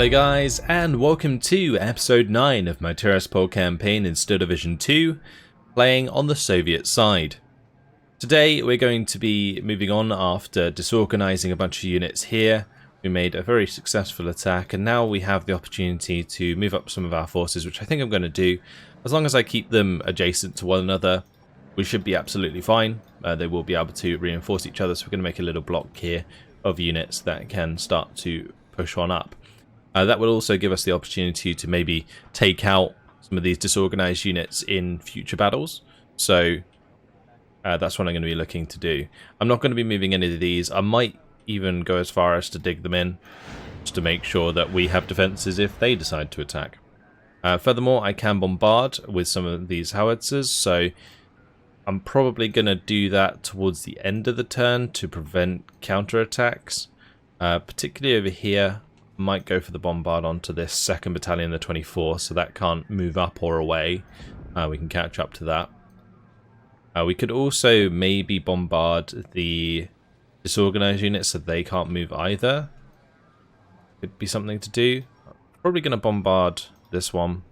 Hello guys, and welcome to episode 9 of my Tiraspol campaign in Steel Division 2, playing on the Soviet side. Today we're going to be moving on after disorganizing a bunch of units here. We made a very successful attack, and now we have the opportunity to move up some of our forces, which I think I'm going to do. As long as I keep them adjacent to one another, we should be absolutely fine. They will be able to reinforce each other, so we're going to make a little block here of units that can start to push on up. That will also give us the opportunity to maybe take out some of these disorganized units in future battles. So that's what I'm going to be looking to do. I'm not going to be moving any of these. I might even go as far as to dig them in, just to make sure that we have defenses if they decide to attack. Furthermore, I can bombard with some of these howitzers, so I'm probably going to do that towards the end of the turn to prevent counterattacks, particularly over here. Might go for the bombard onto this 2nd Battalion, the 24, so that can't move up or away. We can catch up to that. We could also maybe bombard the disorganized units so they can't move either. Could be something to do. Probably going to bombard this one,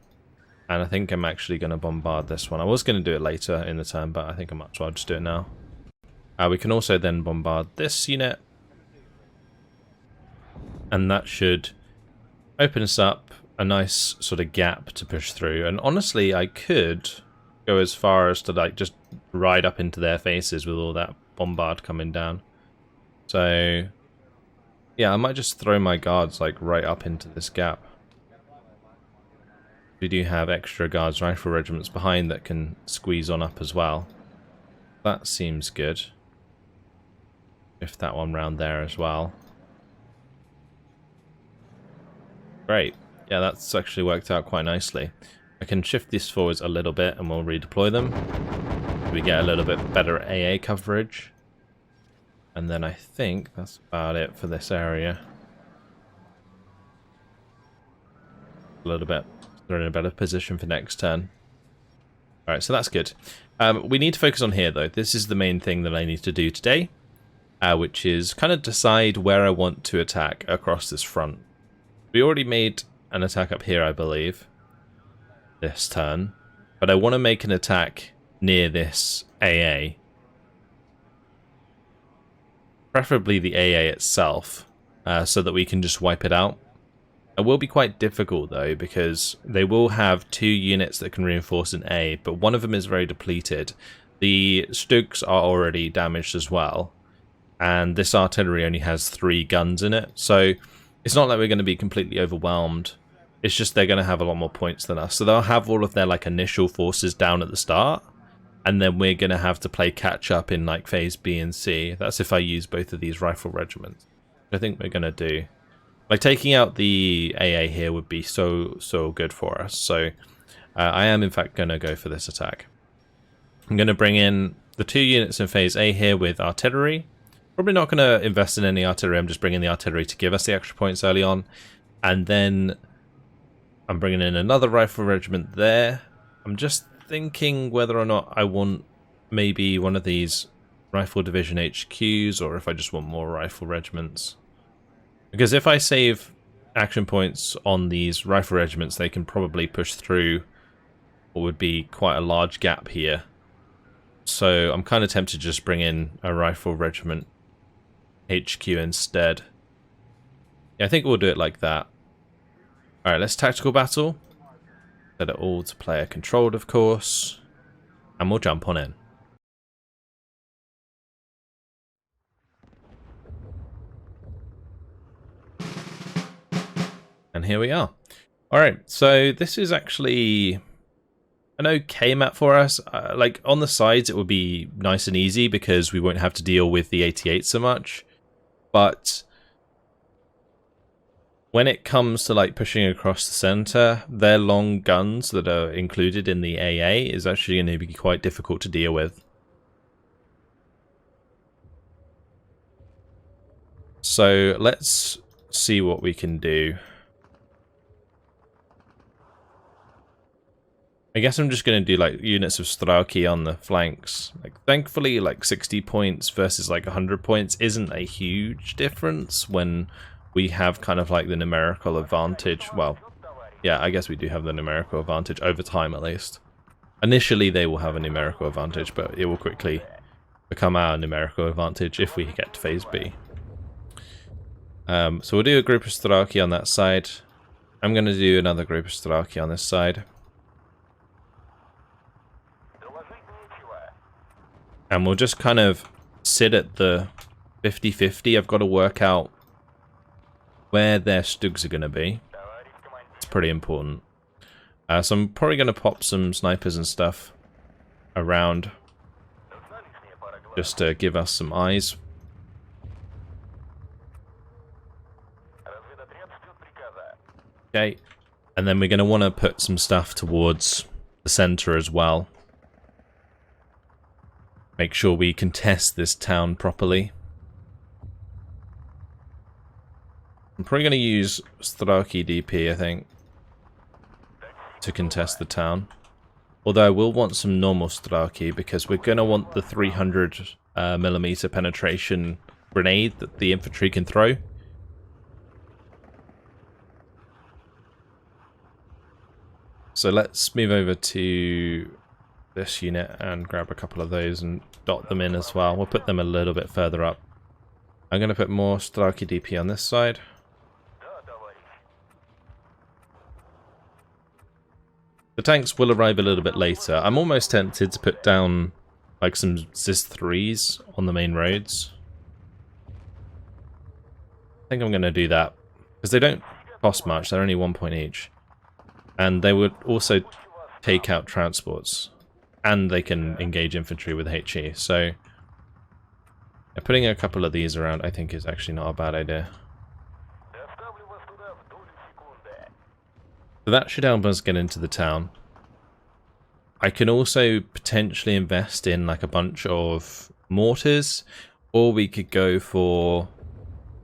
and I think I'm actually going to bombard this one. I was going to do it later in the turn, but I think I might as well just do it now. We can also then bombard this unit, and that should open us up a nice sort of gap to push through. And honestly, I could go as far as to like just ride up into their faces with all that bombard coming down. So yeah, I might just throw my guards like right up into this gap. We do have extra guards rifle regiments behind that can squeeze on up as well. That seems good. Shift that one round there as well. Great. Yeah, that's actually worked out quite nicely. I can shift this forwards a little bit and we'll redeploy them. We get a little bit better AA coverage. And then I think that's about it for this area. A little bit. They're in a better position for next turn. Alright, so that's good. We need to focus on here though. This is the main thing that I need to do today, which is kind of decide where I want to attack across this front. We already made an attack up here, I believe, this turn, but I want to make an attack near this AA. Preferably the AA itself, so that we can just wipe it out. It will be quite difficult though, because they will have 2 units that can reinforce an A, but one of them is very depleted. The Stugs are already damaged as well, and this artillery only has 3 guns in it, so it's not like we're going to be completely overwhelmed. It's just they're going to have a lot more points than us. So they'll have all of their like initial forces down at the start, and then we're going to have to play catch up in like phase B and C. That's if I use both of these rifle regiments. I think we're going to do. Like taking out the AA here would be so good for us. So I am in fact going to go for this attack. I'm going to bring in the 2 units in phase A here with artillery. Probably not going to invest in any artillery. I'm just bringing the artillery to give us the extra points early on. And then I'm bringing in another rifle regiment there. I'm just thinking whether or not I want maybe one of these rifle division HQs, or if I just want more rifle regiments. Because if I save action points on these rifle regiments, they can probably push through what would be quite a large gap here. So I'm kind of tempted to just bring in a rifle regiment HQ instead. Yeah, I think we'll do it like that. Alright, let's tactical battle. Set it all to player controlled, of course. And we'll jump on in. And here we are. Alright, so this is actually an okay map for us. Like on the sides it would be nice and easy because we won't have to deal with the 88 so much. But when it comes to like pushing across the center, their long guns that are included in the AA is actually going to be quite difficult to deal with. So let's see what we can do. I guess I'm just going to do like units of Strauki on the flanks. Like, thankfully, like 60 points versus like 100 points isn't a huge difference when we have kind of like the numerical advantage. Well, yeah, I guess we do have the numerical advantage over time at least. Initially they will have a numerical advantage, but it will quickly become our numerical advantage if we get to phase B. So we'll do a group of Straki on that side. I'm going to do another group of Straki on this side. And we'll just kind of sit at the 50-50. I've got to work out where their Stugs are going to be. It's pretty important. So I'm probably going to pop some snipers and stuff around just to give us some eyes. Okay, and then we're going to want to put some stuff towards the center as well. Make sure we contest this town properly. I'm probably going to use Straki DP, I think, to contest the town. Although I will want some normal Straki because we're going to want the 300mm penetration grenade that the infantry can throw. So let's move over to this unit and grab a couple of those and dot them in as well. We'll put them a little bit further up. I'm going to put more Straki DP on this side. The tanks will arrive a little bit later. I'm almost tempted to put down like some ZIS-3s on the main roads. I think I'm going to do that because they don't cost much. They're only 1 point each. And they would also take out transports. And they can engage infantry with HE. So putting a couple of these around I think is actually not a bad idea. So that should help us get into the town. I can also potentially invest in like a bunch of mortars. Or we could go for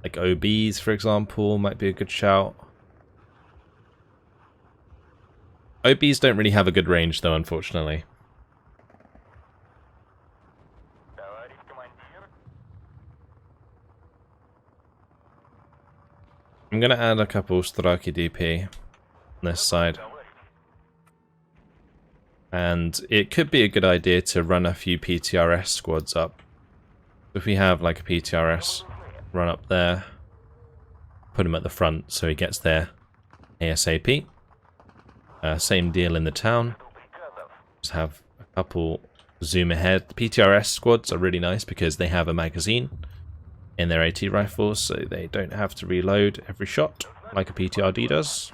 like OBs, for example, might be a good shout. OBs don't really have a good range though, unfortunately. I'm going to add a couple Straki DP on this side. And it could be a good idea to run a few PTRS squads up. If we have like a PTRS run up there, put him at the front so he gets there ASAP. Same deal in the town. Just have a couple zoom ahead. The PTRS squads are really nice because they have a magazine in their AT rifles, so they don't have to reload every shot like a PTRD does.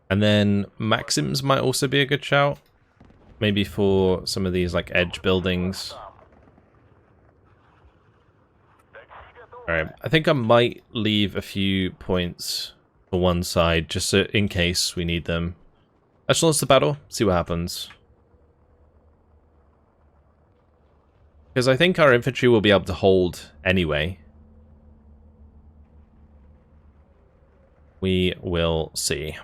And then Maxims might also be a good shout. Maybe for some of these like edge buildings. Alright, I think I might leave a few points for one side, just so in case we need them. Let's launch the battle, see what happens. Because I think our infantry will be able to hold anyway. We will see.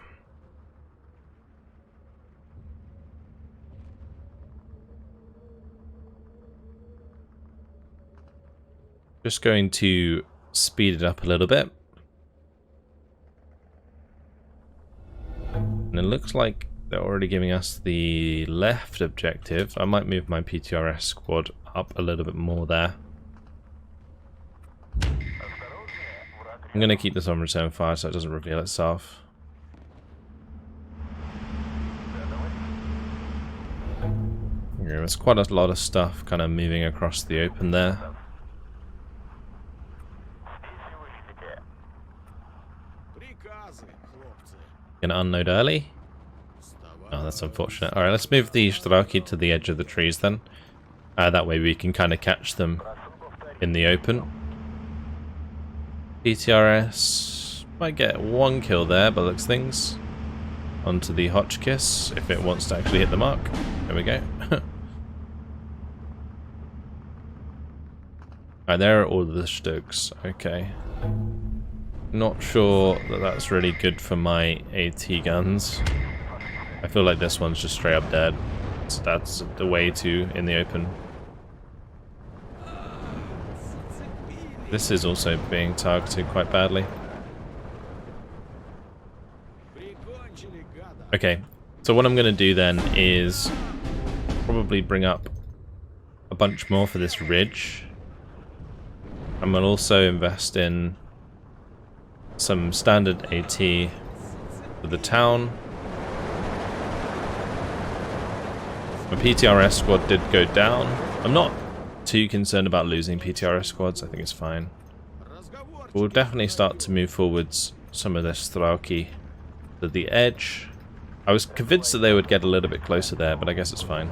Just going to speed it up a little bit. And it looks like they're already giving us the left objective. I might move my PTRS squad up a little bit more there. I'm going to keep this on return fire so it doesn't reveal itself. Yeah, there's quite a lot of stuff kind of moving across the open there. Gonna unload early. Oh, that's unfortunate. Alright, let's move the Straki to the edge of the trees then. That way we can kind of catch them in the open. PTRS might get one kill there, by the looks of things. Onto the Hotchkiss, if it wants to actually hit the mark. There we go. Alright, there are all the Stugs. Okay. Not sure that that's really good for my AT guns. I feel like this one's just straight up dead. So that's the way to in the open. This is also being targeted quite badly. Okay, so what I'm going to do then is probably bring up a bunch more for this ridge. I'm going to also invest in some standard AT for the town. My PTRS squad did go down. I'm not too concerned about losing PTRS squads, I think it's fine. We'll definitely start to move forwards some of this Strelki to the edge. I was convinced that they would get a little bit closer there, but I guess it's fine.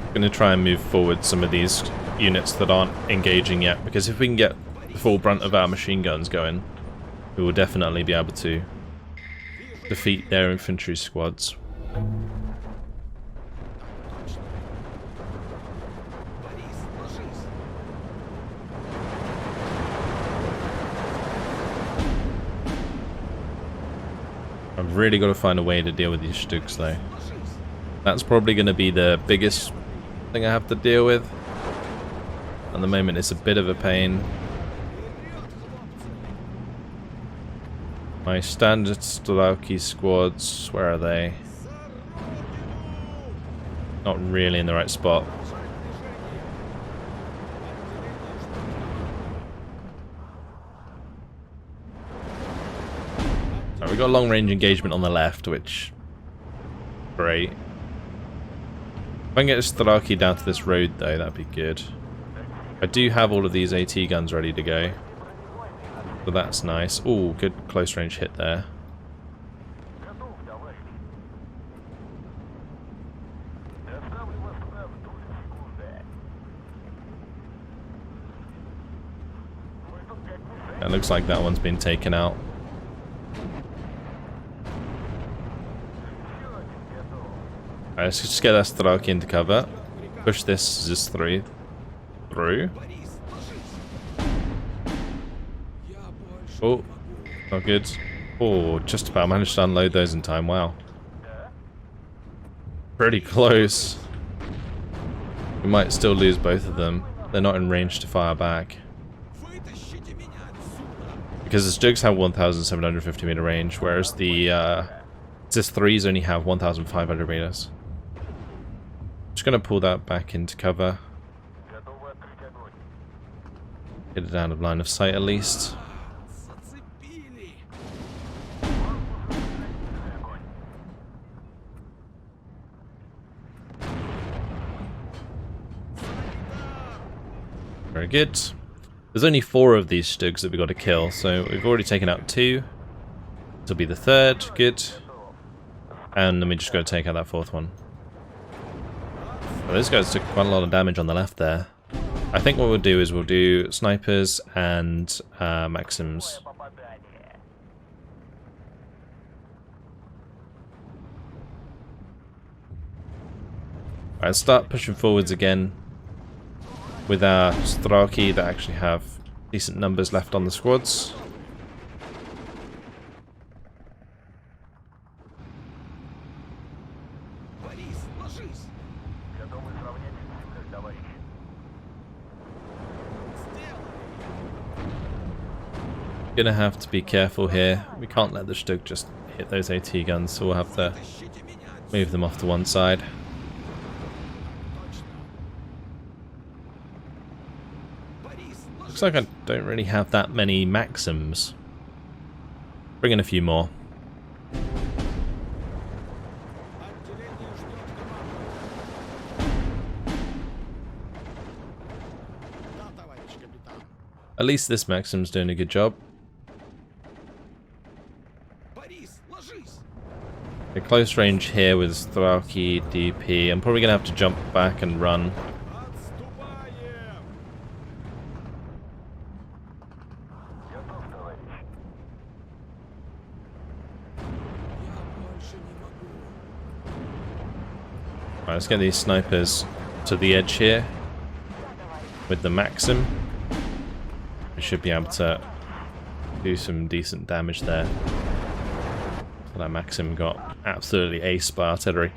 I'm going to try and move forward some of these units that aren't engaging yet, because if we can get the full brunt of our machine guns going, we will definitely be able to defeat their infantry squads. I've really got to find a way to deal with these Stugs though. That's probably going to be the biggest thing I have to deal with. At the moment it's a bit of a pain. My standard Strelki squads, where are they? Not really in the right spot. Right, we've got long range engagement on the left, which... great. If I can get Strelki down to this road though, that'd be good. I do have all of these AT guns ready to go. So that's nice. Ooh, good close range hit there. It looks like that one's been taken out. Alright, let's just get that Strelki into cover. Push this just through. Oh, not good. Oh, just about managed to unload those in time. Wow. Pretty close. We might still lose both of them. They're not in range to fire back. Because the Stugs have 1,750 meter range, whereas the SS3s only have 1,500 meters. Just gonna pull that back into cover. Get it out of line of sight at least. Very good. There's only 4 of these Stugs that we've got to kill, so we've already taken out 2. This will be the 3rd, good. And then we just got to take out that 4th one. Well, those guys took quite a lot of damage on the left there. I think what we'll do is we'll do snipers and Maxims. Alright, start pushing forwards again with our Strelki that actually have decent numbers left on the squads. Gonna have to be careful here. We can't let the Stug just hit those AT guns, so we'll have to move them off to one side. Looks like I don't really have that many Maxims. Bring in a few more. At least this Maxim's doing a good job. A close range here with Strelki, DP. I'm probably going to have to jump back and run. Alright, let's get these snipers to the edge here with the Maxim. We should be able to do some decent damage there. That Maxim got absolutely aced by artillery.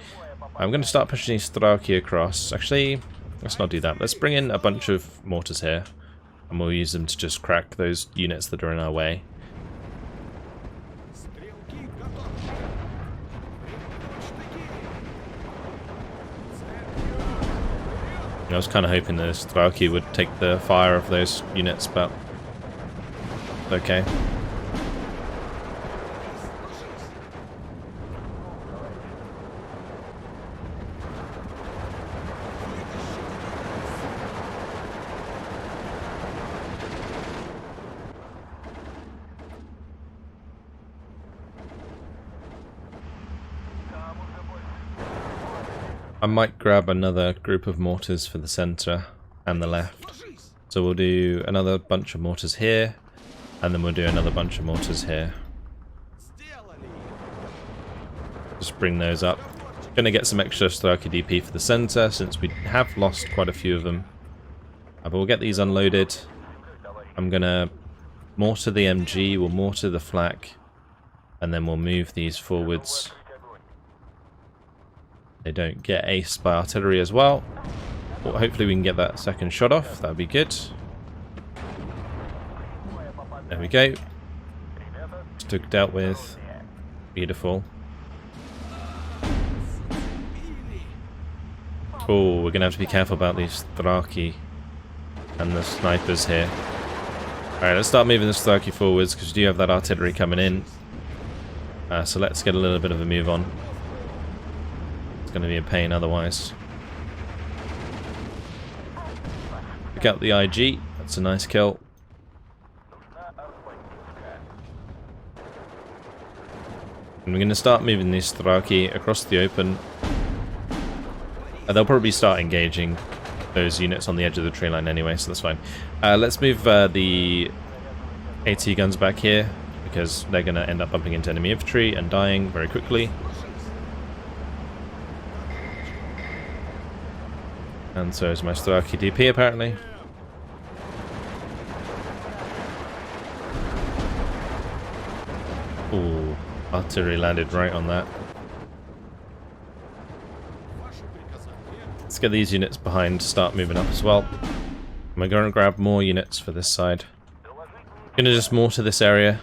I'm going to start pushing these Strelki across. Actually, let's not do that. Let's bring in a bunch of mortars here, and we'll use them to just crack those units that are in our way. I was kind of hoping the Strelki would take the fire of those units, but okay. I might grab another group of mortars for the center and the left. So we'll do another bunch of mortars here, and then we'll do another bunch of mortars here. Just bring those up. Gonna get some extra Strelki DP for the center since we have lost quite a few of them. But we'll get these unloaded. I'm gonna mortar the MG, we'll mortar the flak, and then we'll move these forwards. They don't get aced by artillery as well. Well, hopefully we can get that second shot off. That'd be good. There we go. Just dealt with. Beautiful. Oh, we're going to have to be careful about these Strelki and the snipers here. Alright, let's start moving the Strelki forwards because we do have that artillery coming in. So let's get a little bit of a move on. It's going to be a pain otherwise. Pick out the IG. That's a nice kill. And we're going to start moving these Strelki across the open. They'll probably start engaging those units on the edge of the tree line anyway, so that's fine. Let's move the AT guns back here because they're going to end up bumping into enemy infantry and dying very quickly. And so is my Strelki DP apparently. Ooh, artillery landed right on that. Let's get these units behind, start moving up as well. And we're going to grab more units for this side. Going to just mortar this area.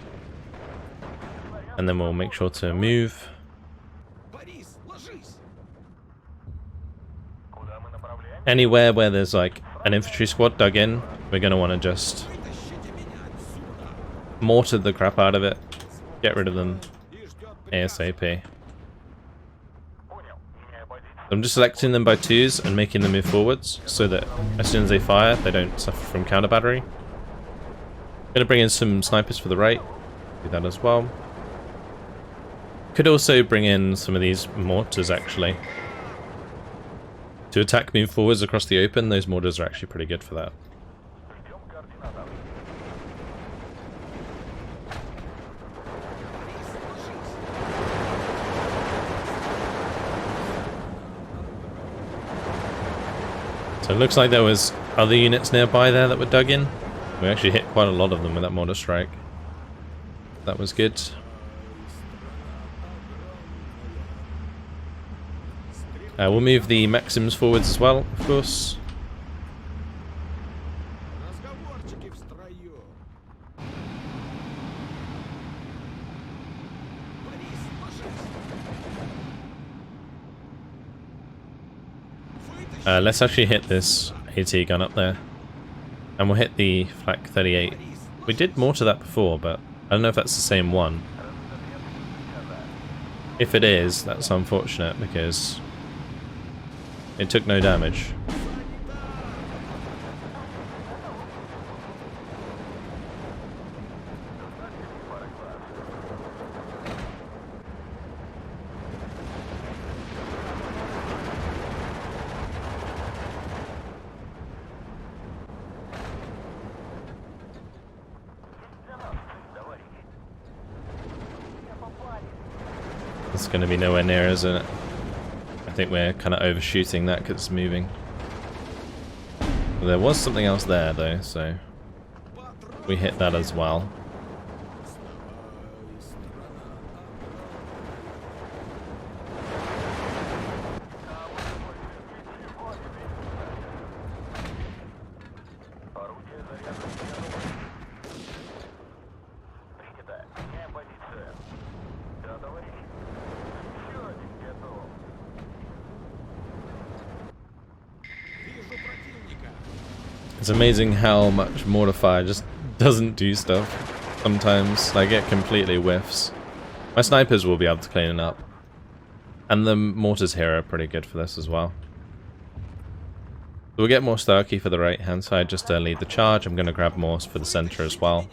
And then we'll make sure to move. Anywhere where there's like an infantry squad dug in, we're going to want to just mortar the crap out of it. Get rid of them ASAP. I'm just selecting them by twos and making them move forwards so that as soon as they fire, they don't suffer from counter battery. I'm going to bring in some snipers for the right. Do that as well. Could also bring in some of these mortars actually. To attack move forwards across the open, those mortars are actually pretty good for that. So it looks like there was other units nearby there that were dug in. We actually hit quite a lot of them with that mortar strike. That was good. We'll move the Maxims forwards as well, of course. Let's actually hit this AT gun up there. And we'll hit the Flak 38. We did mortar that before, but I don't know if that's the same one. If it is, that's unfortunate because it took no damage. It's going to be nowhere near, isn't it? I think we're kind of overshooting that because it's moving. Well, there was something else there, though, so... we hit that as well. It's amazing how much mortar fire just doesn't do stuff sometimes. Like, it completely whiffs. My snipers will be able to clean it up. And the mortars here are pretty good for this as well. So we'll get more Starkey for the right hand side just to lead the charge. I'm going to grab more for the center as well.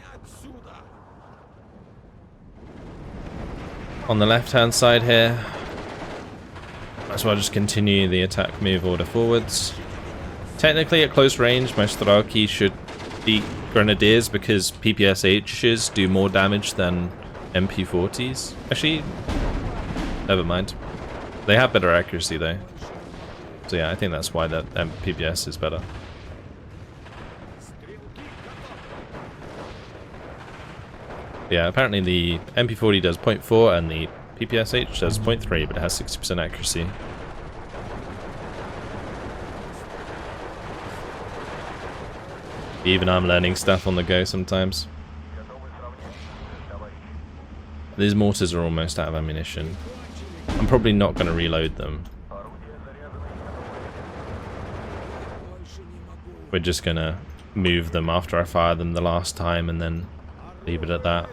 On the left hand side here, might as well just continue the attack move order forwards. Technically, at close range, my Strelki should beat Grenadiers because PPSHs do more damage than MP40s. Actually, never mind. They have better accuracy though. So yeah, I think that's why that PPS is better. Yeah, apparently the MP40 does 0.4 and the PPSH does 0.3, but it has 60% accuracy. Even I'm learning stuff on the go sometimes. These mortars are almost out of ammunition. I'm probably not going to reload them. We're just going to move them after I fire them the last time and then leave it at that.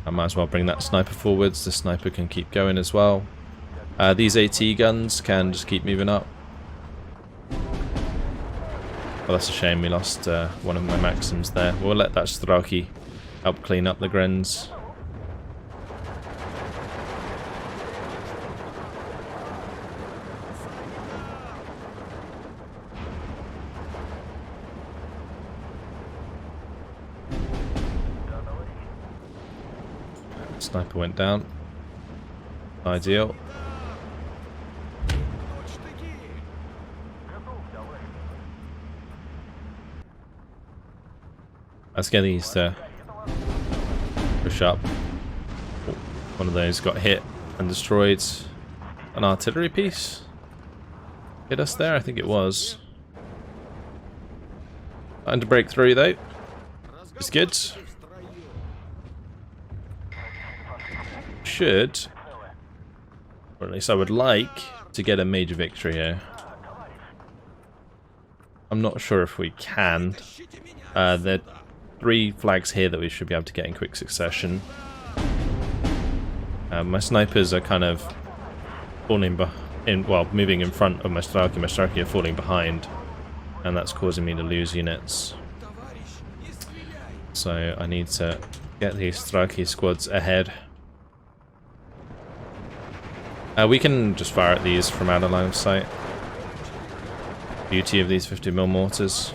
I might as well bring that sniper forwards. The sniper can keep going as well. These AT guns can just keep moving up. Well, that's a shame we lost one of my Maxims there. We'll let that Strelki help clean up the Grens. Sniper went down. Ideal. Let's get these to push up. One of those got hit and destroyed. An artillery piece hit us there, I think it was. Time to break through though. It's good. Should, or at least I would like, to get a major victory here. I'm not sure if we can. There are 3 flags here that we should be able to get in quick succession. My snipers are kind of falling moving in front of my Strelki. My Strelki are falling behind, and that's causing me to lose units. So I need to get these Strelki squads ahead. We can just fire at these from out of line of sight. Beauty of these 50mm mortars.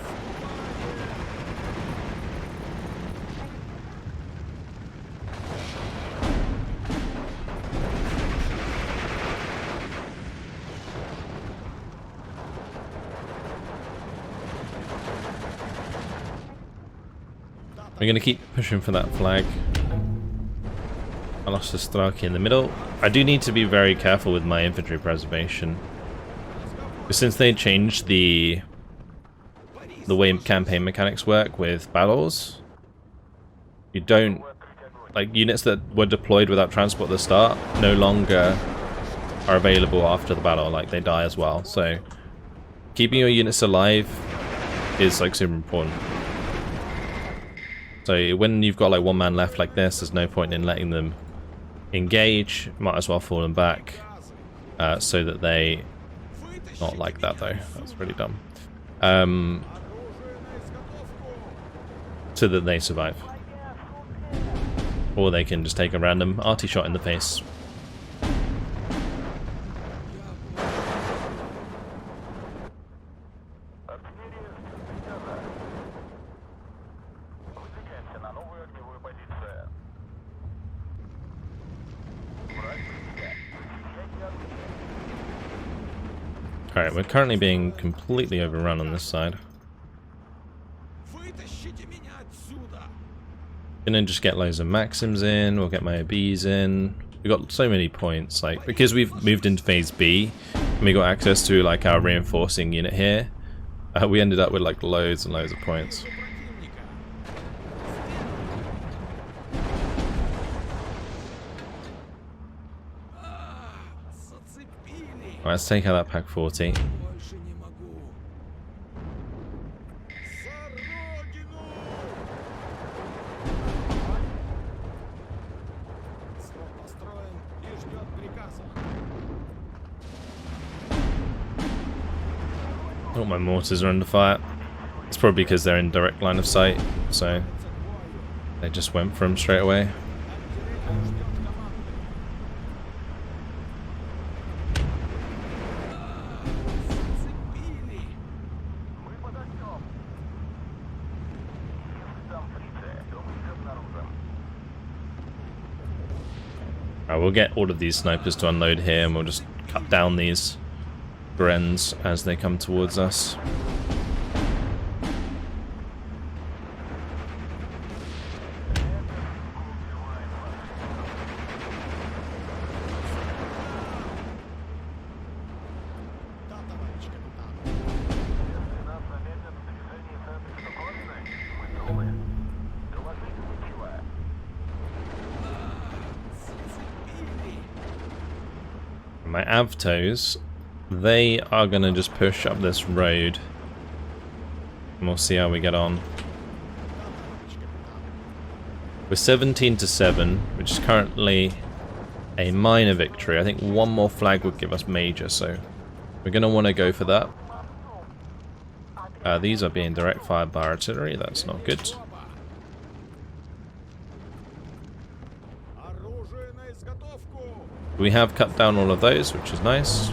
We're going to keep pushing for that flag. I lost the Strelki in the middle. I do need to be very careful with my infantry preservation. Since they changed the way campaign mechanics work with battles, you don't... like, units that were deployed without transport at the start no longer are available after the battle. Like, they die as well. So, keeping your units alive is, like, super important. So, when you've got, like, 1 man left like this, there's no point in letting them engage. Might as well fall them back so that they... not like that though, that's pretty dumb. So that they survive. Or they can just take a random arty shot in the face. Alright, we're currently being completely overrun on this side. Gonna just get loads of Maxims in, we'll get my OBs in. We've got so many points, like, because we've moved into phase B, and we got access to, like, our reinforcing unit here, we ended up with, like, loads and loads of points. Alright, let's take out that Pack 40. All my mortars are under fire. It's probably because they're in direct line of sight, so they just went for them straight away. Alright, we'll get all of these snipers to unload here, and we'll just cut down these Brens as they come towards us. My Avtos, they are going to just push up this road, and we'll see how we get on. We're 17-7, which is currently a minor victory. I think one more flag would give us major, so we're going to want to go for that. These are being direct fired by artillery, that's not good. We have cut down all of those, which is nice.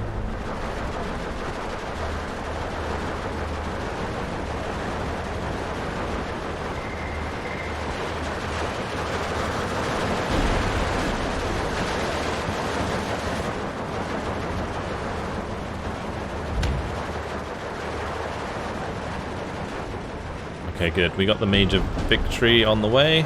Okay, good. We got the major victory on the way.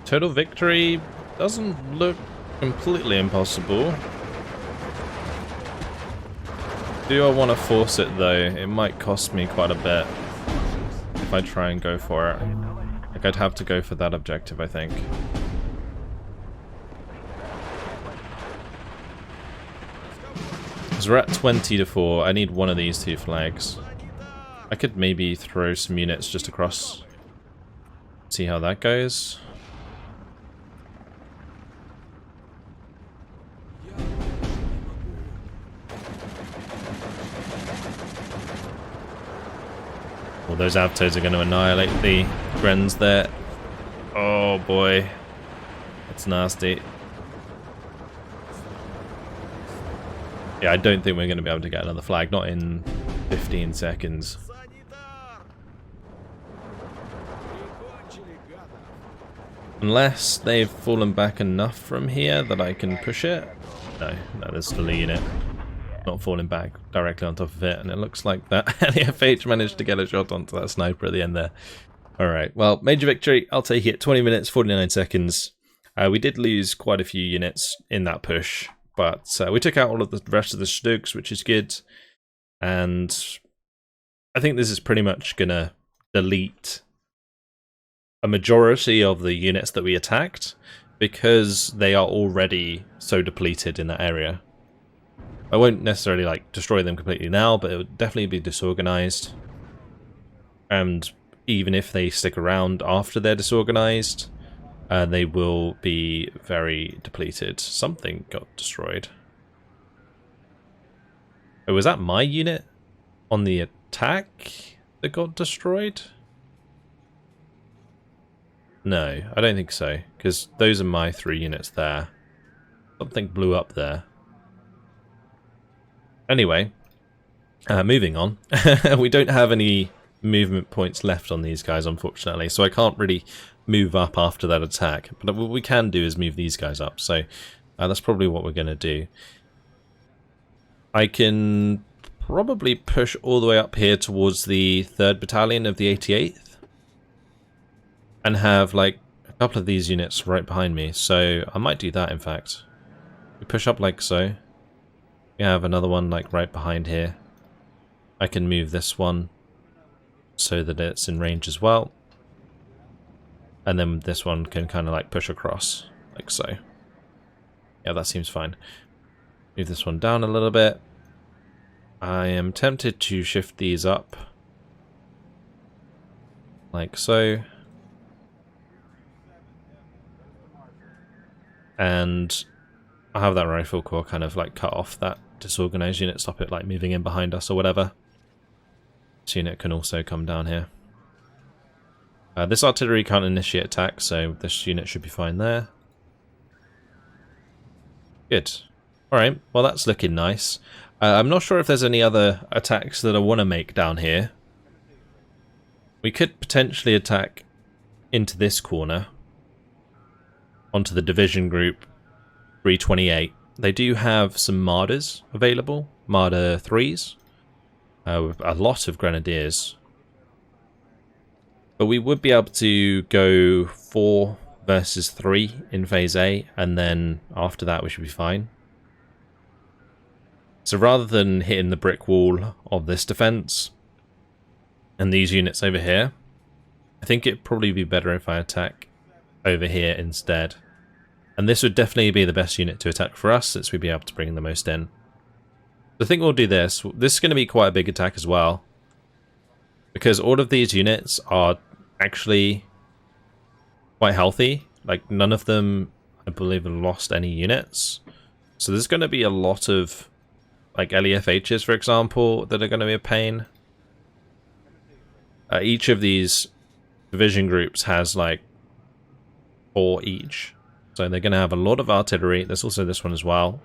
Total victory doesn't look completely impossible. Do I want to force it though? It might cost me quite a bit if I try and go for it. Like, I'd have to go for that objective, I think. Because we're at 20-4. I need one of these two flags. I could maybe throw some units just across. See how that goes. Well, those Avtos are going to annihilate the Brens there. Oh boy. That's nasty. Yeah, I don't think we're going to be able to get another flag. Not in 15 seconds. Unless they've fallen back enough from here that I can push it. No, there's still a unit. Not falling back directly on top of it, and it looks like that LEFH managed to get a shot onto that sniper at the end there. Alright, well, major victory, I'll take it. 20 minutes, 49 seconds. We did lose quite a few units in that push, but we took out all of the rest of the Stugs, which is good. And I think this is pretty much going to delete a majority of the units that we attacked, because they are already so depleted in that area. I won't necessarily like destroy them completely now, but it would definitely be disorganized. And even if they stick around after they're disorganized, they will be very depleted. Something got destroyed. Oh, was that my unit on the attack that got destroyed? No, I don't think so, because those are my 3 units there. Something blew up there. Anyway, moving on. We don't have any movement points left on these guys, unfortunately, so I can't really move up after that attack. But what we can do is move these guys up, so that's probably what we're going to do. I can probably push all the way up here towards the 3rd Battalion of the 88th and have like a couple of these units right behind me, so I might do that in fact. We push up like so. We have another one like right behind here. I can move this one so that it's in range as well. And then this one can kind of like push across, like so. Yeah, that seems fine. Move this one down a little bit. I am tempted to shift these up, like so. And I'll have that rifle corps kind of like cut off that disorganized unit, stop it like moving in behind us or whatever. This unit can also come down here. This artillery can't initiate attack, so this unit should be fine there. Good. Alright, well that's looking nice. I'm not sure if there's any other attacks that I want to make down here. We could potentially attack into this corner, onto the division group 328. They do have some Marders available, Marder 3s, with a lot of Grenadiers. But we would be able to go 4 versus 3 in Phase A, and then after that we should be fine. So rather than hitting the brick wall of this defense and these units over here, I think it'd probably be better if I attack over here instead. And this would definitely be the best unit to attack for us, since we'd be able to bring the most in. So I think we'll do this. This is going to be quite a big attack as well, because all of these units are actually quite healthy. Like, none of them, I believe, have lost any units. So there's going to be a lot of like LEFHs, for example, that are going to be a pain. Each of these division groups has like 4 each. So they're going to have a lot of artillery. There's also this one as well.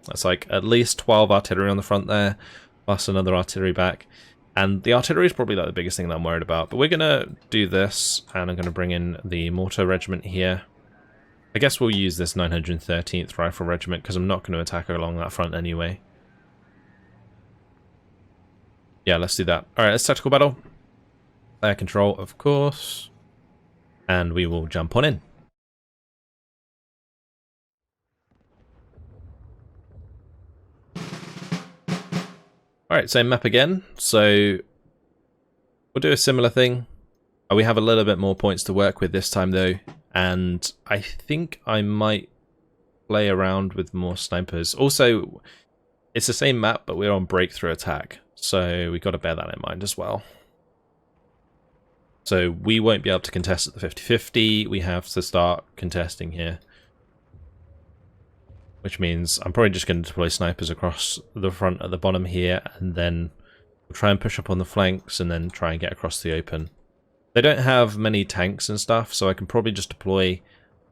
That's like at least 12 artillery on the front there, plus another artillery back. And the artillery is probably like the biggest thing that I'm worried about. But we're going to do this, and I'm going to bring in the mortar regiment here. I guess we'll use this 913th Rifle Regiment, because I'm not going to attack along that front anyway. Yeah, let's do that. Alright, let's tactical battle. Air control, of course. And we will jump on in. Alright, same map again. So we'll do a similar thing. We have a little bit more points to work with this time though. And I think I might play around with more snipers. Also, it's the same map, but we're on breakthrough attack. So we've got to bear that in mind as well. So we won't be able to contest at the 50-50. We have to start contesting here. Which means I'm probably just going to deploy snipers across the front at the bottom here, and then we'll try and push up on the flanks and then try and get across the open. They don't have many tanks and stuff, so I can probably just deploy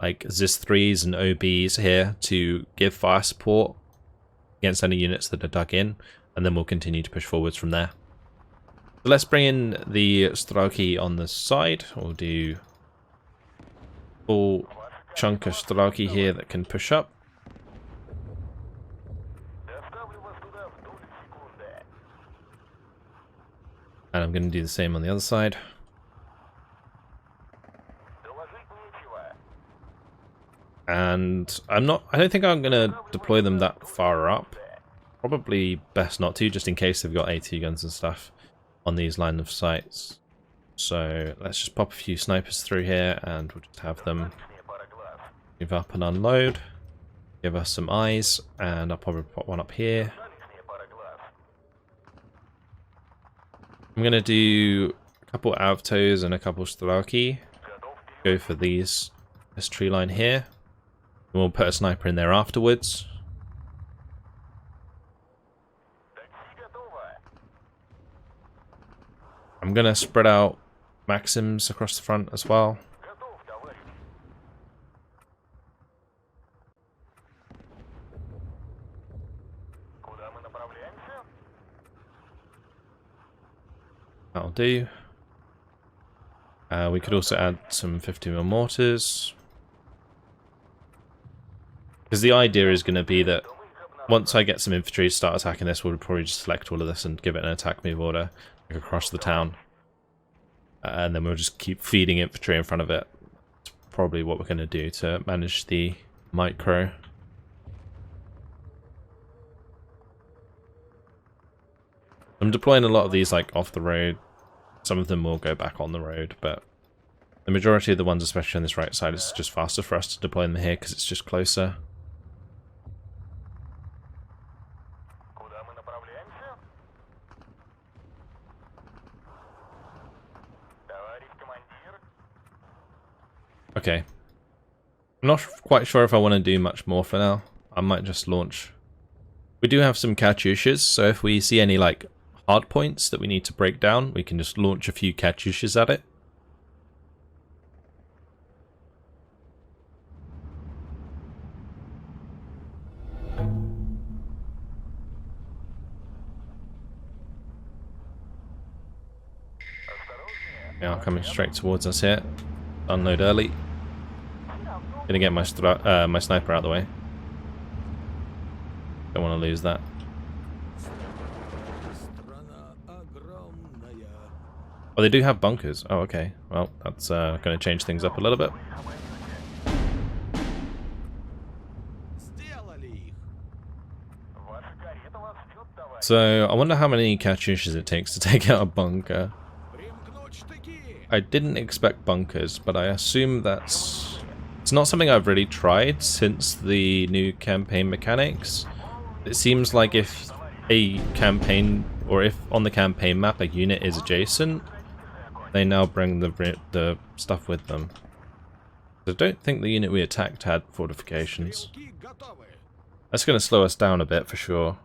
like ZIS-3s and OBs here to give fire support against any units that are dug in, and then we'll continue to push forwards from there. So let's bring in the Strelki on the side. We'll do full chunk of Strelki here that can push up. And I'm going to do the same on the other side. And I don't think I'm going to deploy them that far up. Probably best not to, just in case they've got AT guns and stuff on these line of sights. So let's just pop a few snipers through here, and we'll just have them move up and unload. Give us some eyes, and I'll probably put one up here. I'm going to do a couple Avtos and a couple Strelki. Go for this tree line here. And we'll put a sniper in there afterwards. I'm going to spread out Maxims across the front as well. That'll do. We could also add some 50mm mortars. Because the idea is going to be that once I get some infantry to start attacking this, we'll probably just select all of this and give it an attack move order like across the town. And then we'll just keep feeding infantry in front of it. That's probably what we're going to do to manage the micro. I'm deploying a lot of these like off the road. Some of them will go back on the road, but the majority of the ones, especially on this right side, is just faster for us to deploy them here because it's just closer. Okay. I'm not quite sure if I want to do much more for now. I might just launch. We do have some Katyushas, so if we see any like hard points that we need to break down, we can just launch a few Katyushas at it. They are coming straight towards us here. Unload early. Gonna get my sniper out of the way. Don't want to lose that. Oh, they do have bunkers. Oh, okay. Well, that's going to change things up a little bit. So, I wonder how many Katyushas it takes to take out a bunker. I didn't expect bunkers, but I assume that's... It's not something I've really tried since the new campaign mechanics. It seems like if a campaign, or if on the campaign map a unit is adjacent, they now bring the stuff with them. I don't think the unit we attacked had fortifications. That's going to slow us down a bit for sure.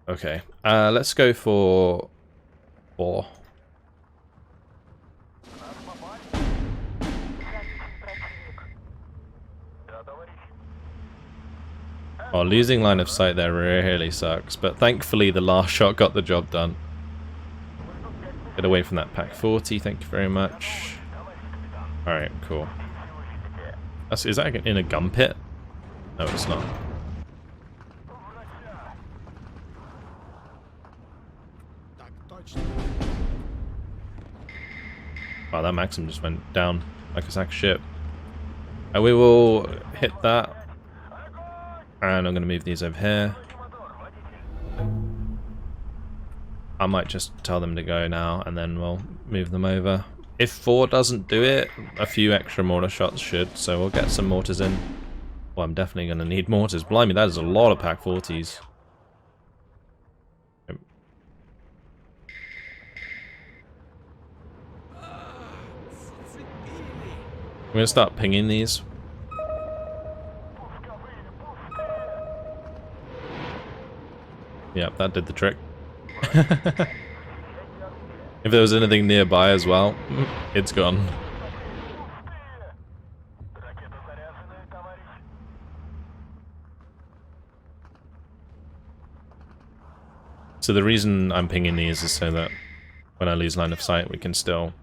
Okay, let's go for 4. Oh, losing line of sight there really sucks, but thankfully the last shot got the job done. Get away from that Pack 40, thank you very much. Alright, cool. Is that in a gun pit? No, it's not. Wow, that Maxim just went down like a sack of shit. We will hit that. And I'm going to move these over here. I might just tell them to go now, and then we'll move them over. If 4 doesn't do it, a few extra mortar shots should, so we'll get some mortars in. Well, I'm definitely going to need mortars. Blimey, that is a lot of Pack 40s. I'm going to start pinging these. Yep, that did the trick. If there was anything nearby as well, it's gone. So the reason I'm pinging these is so that when I lose line of sight, we can still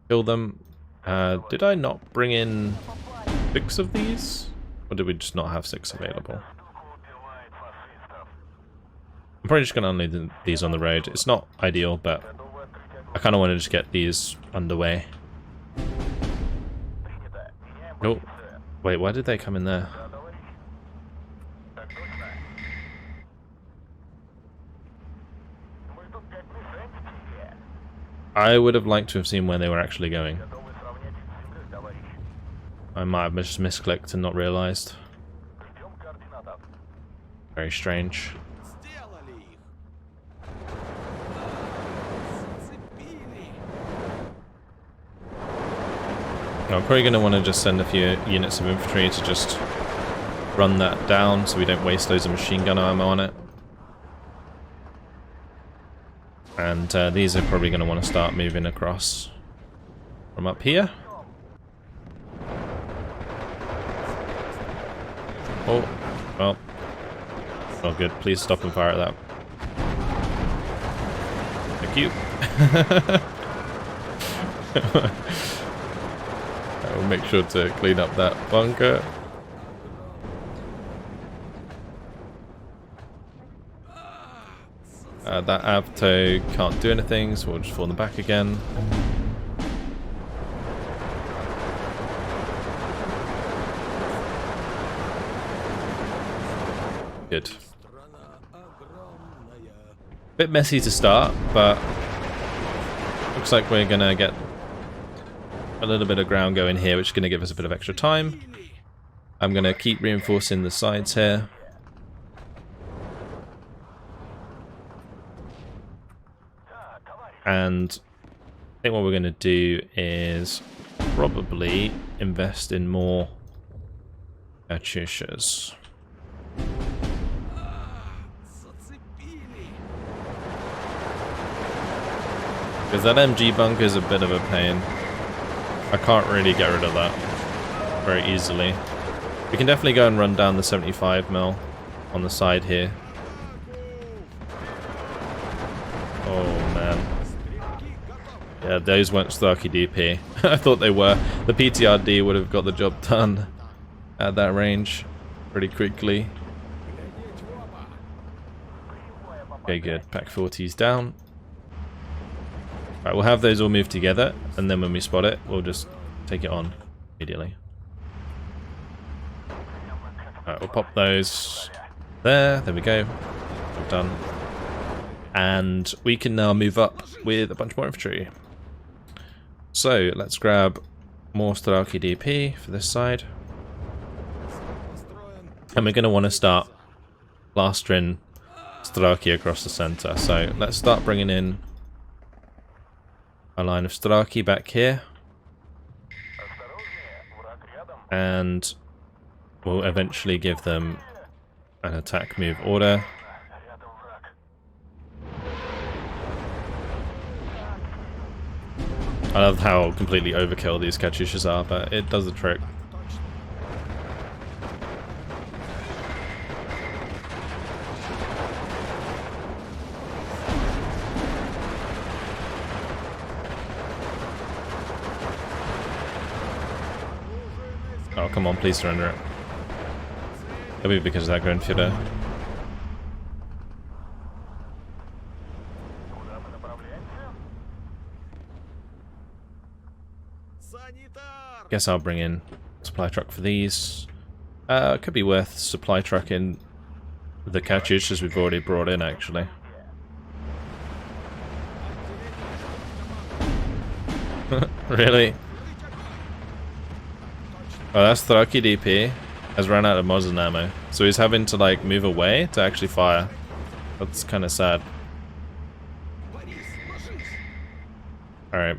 kill them. Did I not bring in 6 of these? Or did we just not have 6 available? I'm probably just going to unload these on the road. It's not ideal, but I kind of want to just get these underway. Oh, wait, why did they come in there? I would have liked to have seen where they were actually going. I might have just misclicked and not realized. Very strange. I'm probably going to want to just send a few units of infantry to just run that down so we don't waste loads of machine gun ammo on it. And these are probably going to want to start moving across from up here. Oh, well. Oh good, please stop and fire at that. Thank you. I will make sure to clean up that bunker. That Avto can't do anything, so we'll just fall in the back again. Good. Bit messy to start, but looks like we're gonna get a little bit of ground going here, which is gonna give us a bit of extra time. I'm gonna keep reinforcing the sides here. And I think what we're gonna do is probably invest in more Katyushas. Because that MG bunker is a bit of a pain. I can't really get rid of that very easily. We can definitely go and run down the 75mm on the side here. Oh man. Yeah, those weren't Starkey DP. I thought they were. The PTRD would have got the job done at that range pretty quickly. Okay, good. Pack 40's down. Right, we'll have those all move together, and then when we spot it, we'll just take it on immediately. Alright, we'll pop those there. There we go. Job done. And we can now move up with a bunch more infantry. So, let's grab more Starkey DP for this side. And we're going to want to start plastering Starkey across the center. So, let's start bringing in a line of Starkey back here. And we'll eventually give them an attack move order. I love how completely overkill these Katyushas are, but it does the trick. Oh, come on, please surrender it. It'll be because of that Grenfjorder. Guess I'll bring in supply truck for these. Could be worth supply trucking the Katyushas we've already brought in, actually. Really? Oh, that's Starkey DP. Has run out of Mosin ammo. So he's having to, like, move away to actually fire. That's kind of sad. Alright.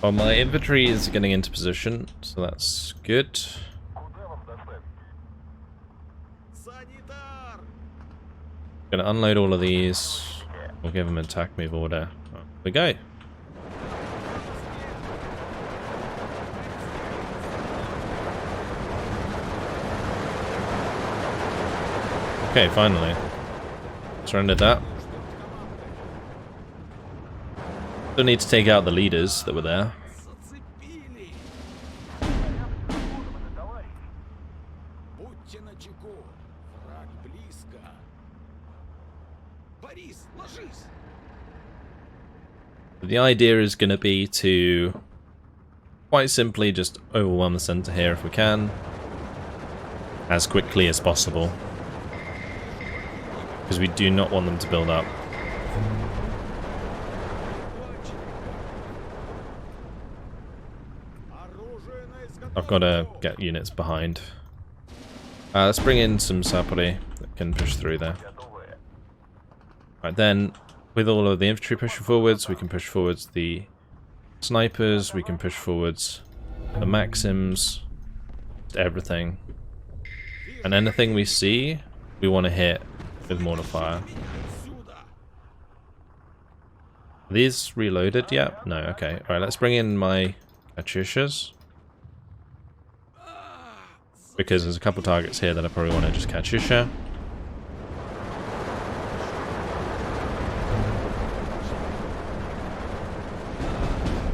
Well, my infantry is getting into position, so that's good. Gonna unload all of these. We'll give them an attack move order. Oh, here we go. Okay, finally. Surrendered that. Still need to take out the leaders that were there. The idea is going to be to quite simply just overwhelm the center here if we can, as quickly as possible, because we do not want them to build up. I've got to get units behind. Let's bring in some Sapori that can push through there. Right, then, with all of the infantry pushing forwards, we can push forwards the snipers, we can push forwards the Maxims, everything. And anything we see, we want to hit with mortar fire. Are these reloaded yet? No, okay. Alright, let's bring in my Katyushas. Because there's a couple targets here that I probably want to just Katyusha.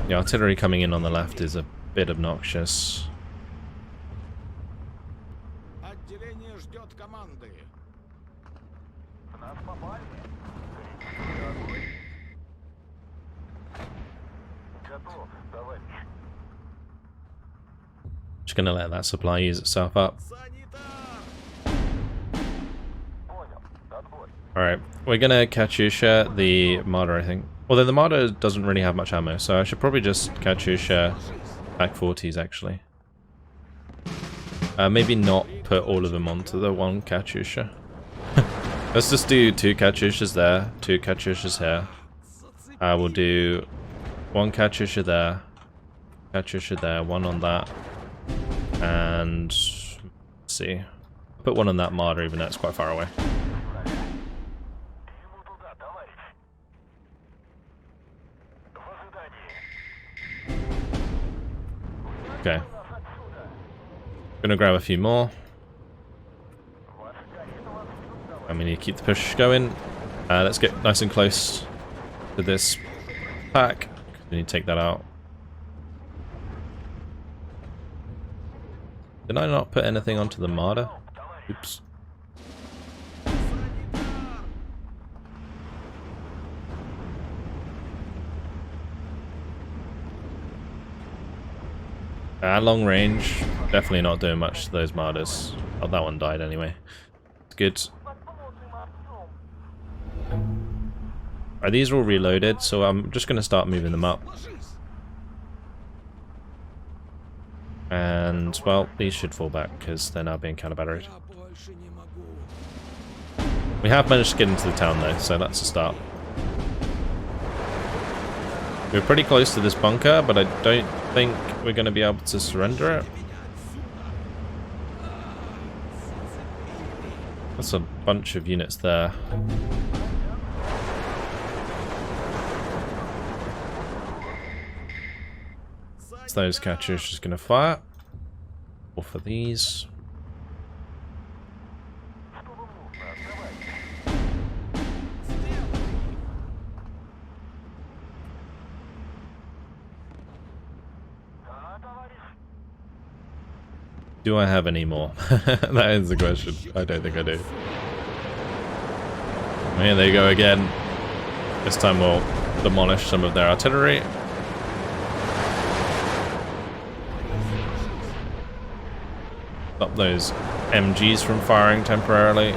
The artillery coming in on the left is a bit obnoxious. Just gonna let that supply use itself up. Alright, we're gonna Katyusha the Marder, I think. Although the Marder doesn't really have much ammo, so I should probably just Katyusha back 40s actually. Maybe not put all of them onto the one Katyusha. Let's just do 2 Katyushas there, 2 Katyushas here. We'll do 1 Katyusha there, 1 on that. And let's see. Put 1 on that Marder even though it's quite far away. Okay. Gonna grab a few more. And we need to keep the push going. Let's get nice and close to this pack. We need to take that out. Did I not put anything onto the Marder? Oops. Long range, definitely not doing much to those Marders. Oh, that one died anyway. It's good. Alright, these are all reloaded, so I'm just going to start moving them up. And, well, these should fall back because they're now being counter-batteried. We have managed to get into the town though, so that's a start. We're pretty close to this bunker, but I don't think we're going to be able to surrender it. That's a bunch of units there. So those catchers just going to fire. Or for these. Do I have any more? That is the question. I don't think I do. Here they go again. This time we'll demolish some of their artillery. Stop those MGs from firing temporarily.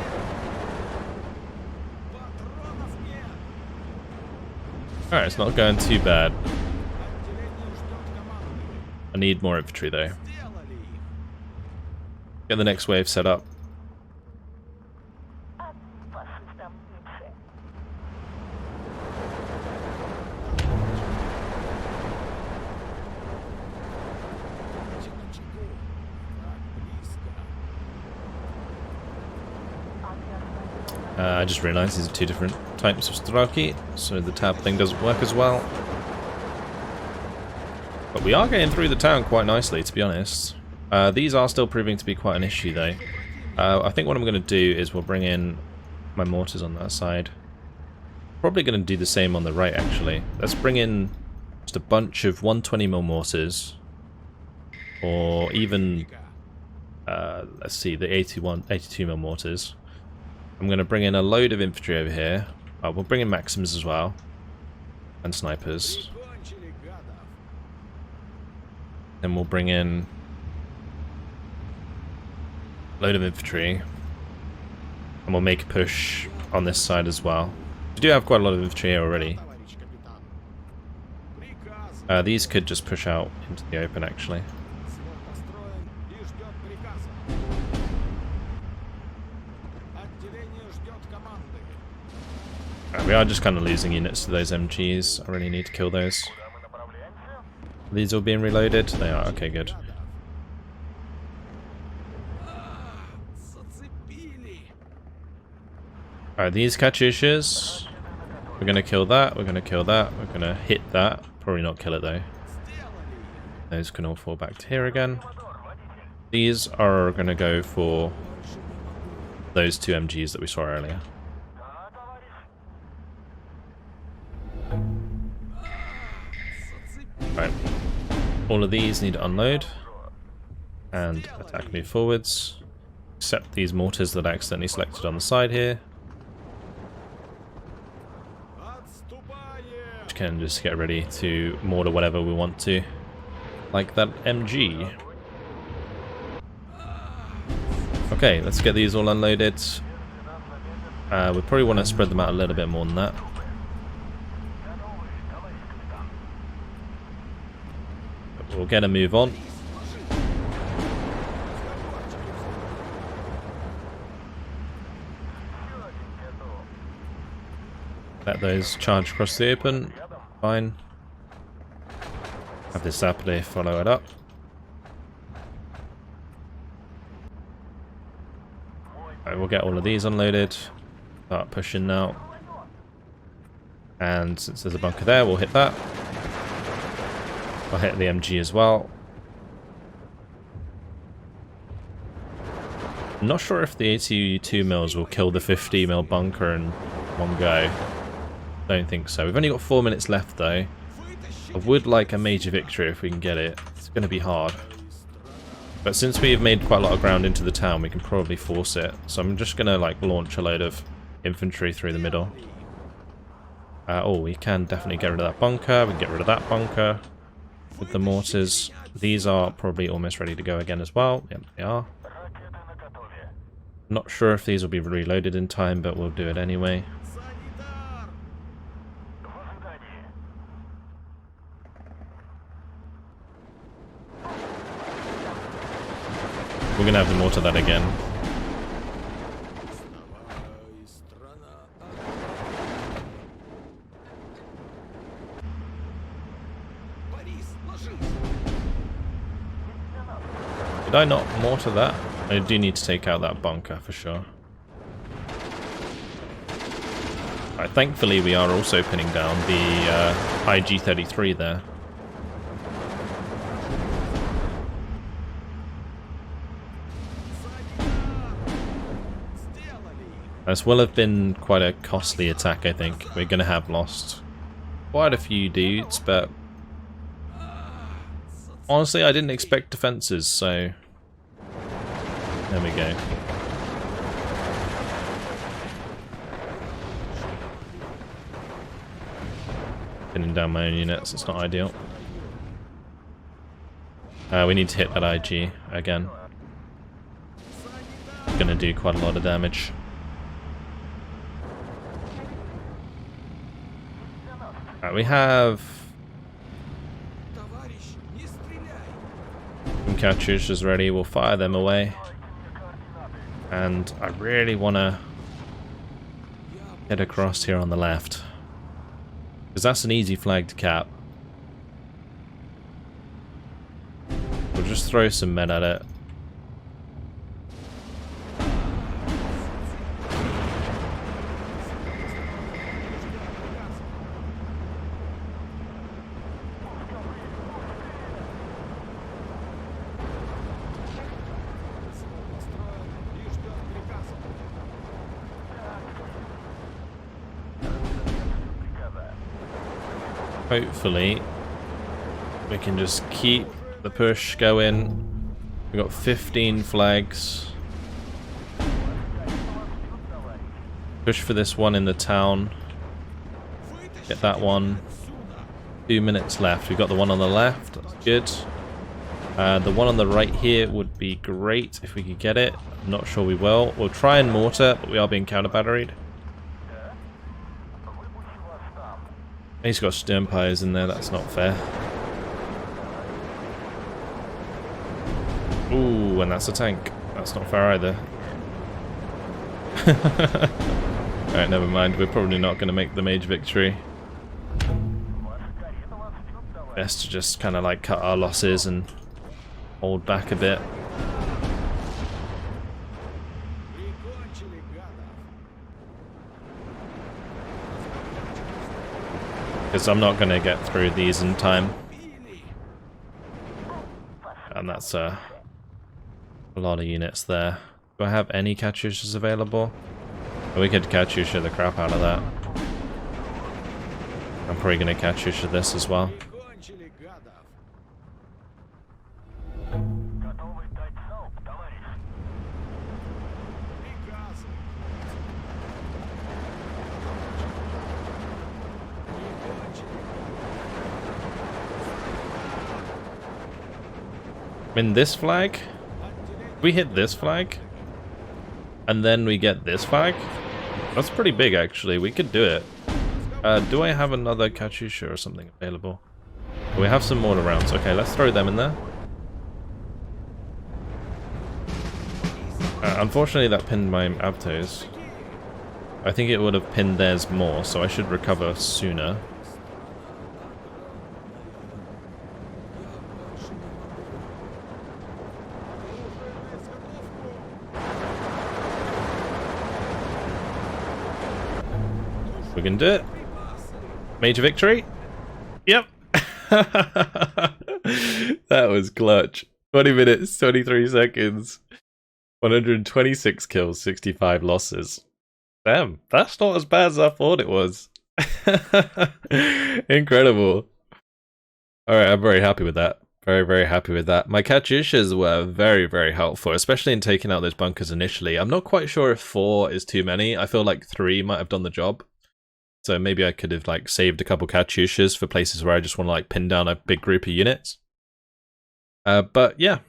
Alright, it's not going too bad. I need more infantry though. Get the next wave set up. I just realised these are 2 different types of Strelki, so the tab thing doesn't work as well. But we are getting through the town quite nicely, to be honest. These are still proving to be quite an issue though. I think what I'm going to do is we'll bring in my mortars on that side. Probably going to do the same on the right actually. Let's bring in just a bunch of 120mm mortars. Or even, let's see, the 82mm mortars. I'm going to bring in a load of infantry over here. We'll bring in Maxims as well. And snipers. Then we'll bring in load of infantry, and we'll make a push on this side as well. We do have quite a lot of infantry here already. These could just push out into the open actually. We are just kind of losing units to those MGs. I really need to kill those. Are these all being reloaded? They are, okay, good. Alright, these Katyushas. We're gonna kill that, we're gonna kill that, we're gonna hit that. Probably not kill it though. Those can all fall back to here again. These are gonna go for those two MGs that we saw earlier. Right. All of these need to unload and attack move forwards. Except these mortars that I accidentally selected on the side here. Which can just get ready to mortar whatever we want to. Like that MG. Okay, let's get these all unloaded. We probably want to spread them out a little bit more than that. But we'll get a move on. Let those charge across the open. Fine. Have this Zapade follow it up. Right, we'll get all of these unloaded. Start pushing now. And since there's a bunker there, we'll hit that. I'll hit the MG as well. I'm not sure if the 82 mils will kill the 50 mil bunker in one go. Don't think so. We've only got 4 minutes left though. I would like a major victory if we can get it. It's going to be hard. But since we've made quite a lot of ground into the town, we can probably force it. So I'm just going to like launch a load of infantry through the middle. Oh, we can definitely get rid of that bunker. We can get rid of that bunker with the mortars. These are probably almost ready to go again as well. Yep, they are. Not sure if these will be reloaded in time, but we'll do it anyway. We're going to have to mortar that again. Did I not mortar that? I do need to take out that bunker for sure. Right, thankfully we are also pinning down the IG-33 there. This will have been quite a costly attack, I think. We're going to have lost quite a few dudes, but honestly, I didn't expect defenses, so there we go. Pinning down my own units, it's not ideal. We need to hit that IG again. It's going to do quite a lot of damage. Right, we have some Katyushas ready. We'll fire them away. And I really want to get across here on the left. Because that's an easy flag to cap. We'll just throw some men at it. Hopefully, we can just keep the push going. We've got 15 flags. Push for this one in the town. Get that one. 2 minutes left. We've got the one on the left. That's good. The one on the right here would be great if we could get it. I'm not sure we will. We'll try and mortar, but we are being counter-batteried. He's got Sturmpires in there, that's not fair. Ooh, and that's a tank. That's not fair either. Alright, never mind. We're probably not going to make the major victory. Best to just kind of like cut our losses and hold back a bit. because I'm not going to get through these in time. And that's a lot of units there. Do I have any Katyushas available? We could Katyusha the crap out of that. I'm probably going to Katyusha this as well. I mean, this flag? We hit this flag? And then we get this flag? That's pretty big, actually. We could do it. Do I have another Katyusha or something available? We have some mortar rounds. Okay, let's throw them in there. Unfortunately, that pinned my Avtos. I think it would have pinned theirs more, so I should recover sooner. We can do it. Major victory. Yep. That was clutch. 20 minutes, 23 seconds. 126 kills, 65 losses. Damn, that's not as bad as I thought it was. Incredible. Alright, I'm very happy with that. Very, very happy with that. My Katyushas were very, very helpful, especially in taking out those bunkers initially. I'm not quite sure if 4 is too many. I feel like 3 might have done the job. So maybe I could have like saved a couple Katyushas for places where I just want to like pin down a big group of units. But yeah.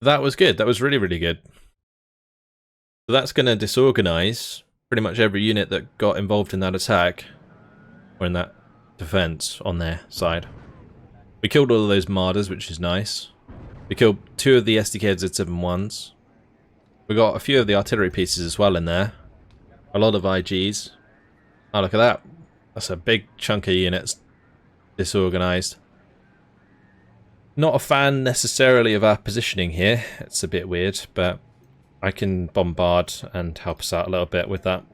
That was good. That was really, really good. So that's going to disorganize pretty much every unit that got involved in that attack. Or in that defense on their side. We killed all of those Marders, which is nice. We killed 2 of the SDK Z71s. We got a few of the artillery pieces as well in there. A lot of IGs. Oh, look at that. That's a big chunk of units disorganized. Not a fan necessarily of our positioning here. It's a bit weird, but I can bombard and help us out a little bit with that.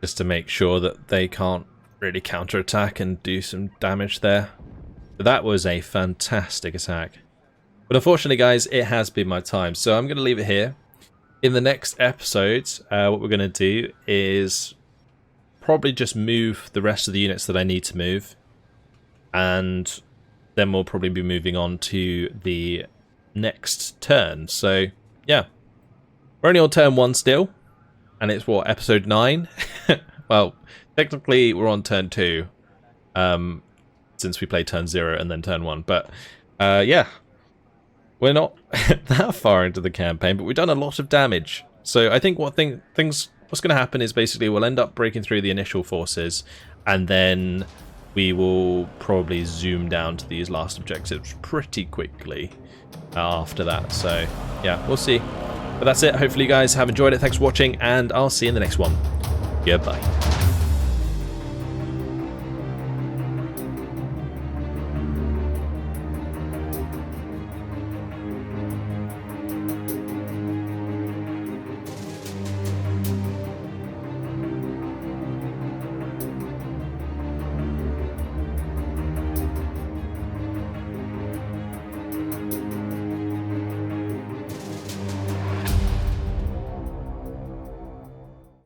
Just to make sure that they can't really counterattack and do some damage there. But that was a fantastic attack. But unfortunately, guys, it has been my time. So I'm going to leave it here. In the next episode, what we're going to do is probably just move the rest of the units that I need to move. And then we'll probably be moving on to the next turn. So, yeah. We're only on turn 1 still. And it's, what, episode 9? Well, technically we're on turn 2. Since we played turn 0 and then turn 1. But, yeah. We're not that far into the campaign, but we've done a lot of damage. So I think what's going to happen is basically we'll end up breaking through the initial forces, and then we will probably zoom down to these last objectives pretty quickly after that. So yeah, we'll see. But that's it. Hopefully you guys have enjoyed it. Thanks for watching, and I'll see you in the next one. Goodbye.